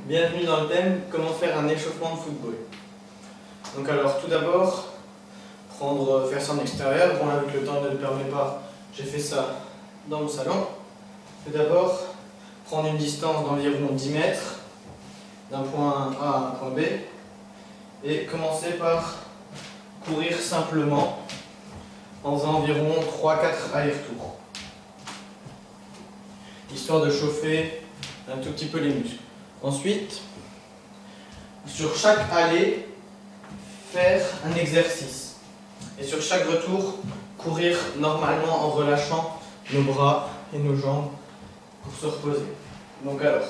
Bienvenue dans le thème comment faire un échauffement de football. Donc alors tout d'abord, faire ça en extérieur. Bon là vu que le temps ne le permet pas, j'ai fait ça dans mon salon. Tout d'abord, prendre une distance d'environ 10 mètres d'un point A à un point B et commencer par courir simplement en faisant environ 3-4 allers-retours, histoire de chauffer un tout petit peu les muscles. Ensuite, sur chaque allée, faire un exercice. Et sur chaque retour, courir normalement en relâchant nos bras et nos jambes pour se reposer. Donc alors,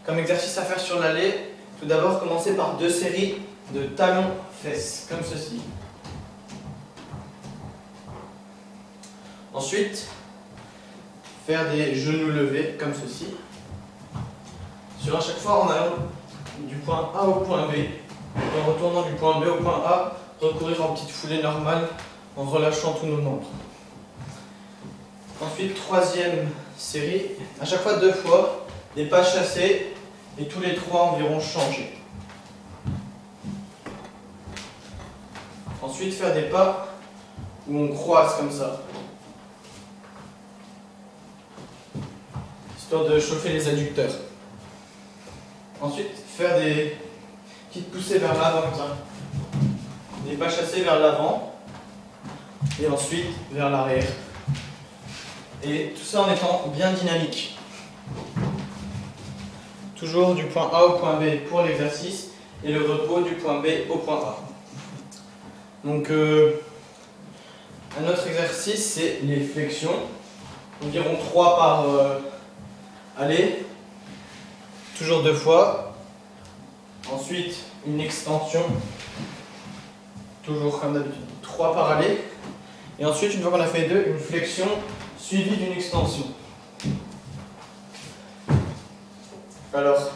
comme exercice à faire sur l'allée, tout d'abord commencer par 2 séries de talons-fesses, comme ceci. Ensuite, faire des genoux levés, comme ceci. Sur à chaque fois en allant du point A au point B, en retournant du point B au point A, recourir en petite foulée normale en relâchant tous nos membres. Ensuite, 3e série, à chaque fois 2 fois, des pas chassés et tous les 3 environ changés. Ensuite, faire des pas où on croise comme ça, histoire de chauffer les adducteurs. Ensuite, faire des petites poussées vers l'avant comme ça. Des pas chassés vers l'avant et ensuite vers l'arrière. Et tout ça en étant bien dynamique. Toujours du point A au point B pour l'exercice et le repos du point B au point A. Donc un autre exercice, c'est les flexions. Environ 3 par allée. Toujours 2 fois. Ensuite, une extension. Toujours comme d'habitude, 3 par allée. Et ensuite, une fois qu'on a fait 2, une flexion suivie d'une extension. Alors,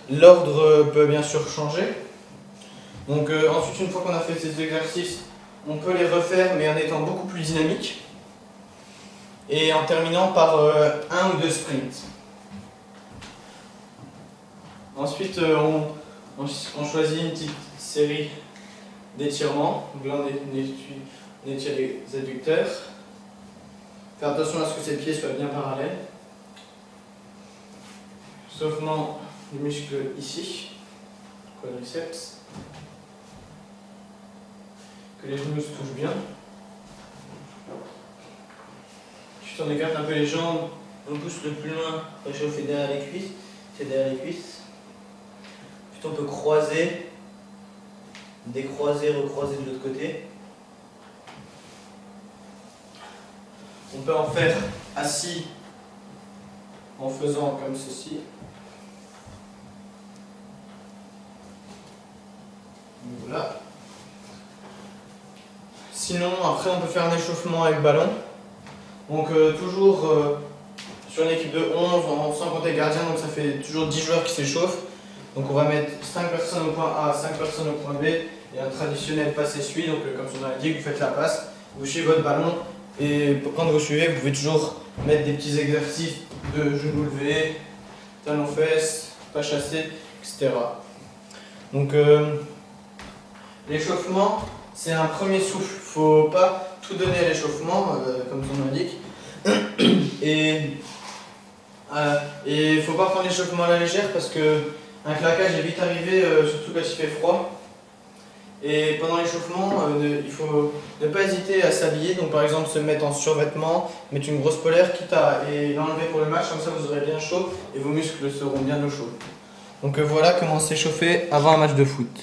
l'ordre peut bien sûr changer. Donc ensuite, une fois qu'on a fait ces exercices, on peut les refaire mais en étant beaucoup plus dynamique. Et en terminant par 1 ou 2 sprints. Ensuite, on choisit une petite série d'étirements. Donc là, on étire les adducteurs. Faire attention à ce que ses pieds soient bien parallèles. Sauvement du muscle ici, quadriceps. Que les genoux se touchent bien. Ensuite, on écarte un peu les jambes. On pousse le plus loin, réchauffer derrière les cuisses. C'est derrière les cuisses. On peut croiser, décroiser, recroiser de l'autre côté. On peut en faire assis en faisant comme ceci. Voilà. Sinon, après, on peut faire un échauffement avec ballon. Donc, toujours sur une équipe de 11, sans compter gardien, donc ça fait toujours 10 joueurs qui s'échauffent. Donc on va mettre 5 personnes au point A, 5 personnes au point B et un traditionnel passe-essuie. Donc comme son nom l'indique, vous faites la passe, vous suivez votre ballon et quand vous suivez, vous pouvez toujours mettre des petits exercices de genoux levés, talons fesses, pas chassés, etc. Donc l'échauffement, c'est un premier souffle. Il ne faut pas tout donner à l'échauffement, comme son nom l'indique. Et il ne faut pas prendre l'échauffement à la légère parce que un claquage est vite arrivé, surtout quand il fait froid. Et pendant l'échauffement, il faut ne pas hésiter à s'habiller. Donc par exemple se mettre en survêtement, mettre une grosse polaire, quitte à l'enlever pour le match, comme ça vous aurez bien chaud et vos muscles seront bien au chaud. Donc voilà comment s'échauffer avant un match de foot.